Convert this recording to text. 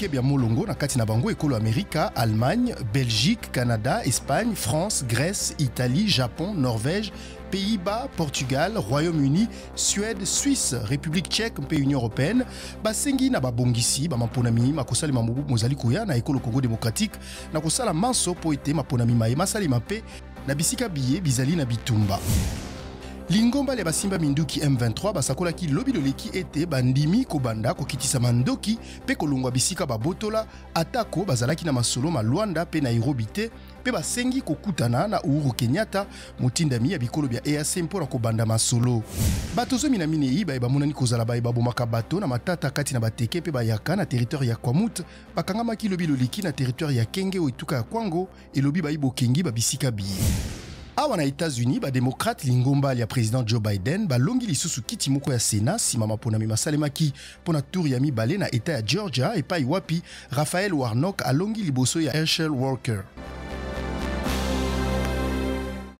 bikeke bya molongo na kati na bango ekolo Amerika, Allemagne, Belgique, Canada, Espagne, France, Grèce, Italie, Japon, Norvège, Pays-Bas, Portugal, Royaume-Uni, Suède, Suisse, République tchèque mpe Union européenne basengi na babongisi bamaponami makosali mamubu mozali koya na ekolo Congo démocratique na kosala manso po ete maponami maye masalima mpe na bisika biye bizali na bitumba. Lingomba le basimba minduki M23 basakola ki lobi loleki ete bandimi kobanda kokitisa mandoki pe kolongwa bisika babotola atako bazalaki na masolo malwanda pe Nairobi te pe basengi kokutana na Uhuru Kenyatta motindami ya bikolo bya EAC mpona kobanda masolo. Bato zomi na minei bamonani kozala babomaka bato na matata kati na bateke pe bayaka na territoire ya Kwamut bakangamaki lobi loleki na territoire ya Kenge oituka ya Kwango elobi bokengi babisika biye. Awa na États-Unis, démocrate Lingomba ya président Joe Biden balongi lisusu kiti moko ya Sénat sima maponami masalemaki pona tour ya mibale na état ya Georgia epai wapi Raphael Warnock alongi liboso ya Herschel Walker.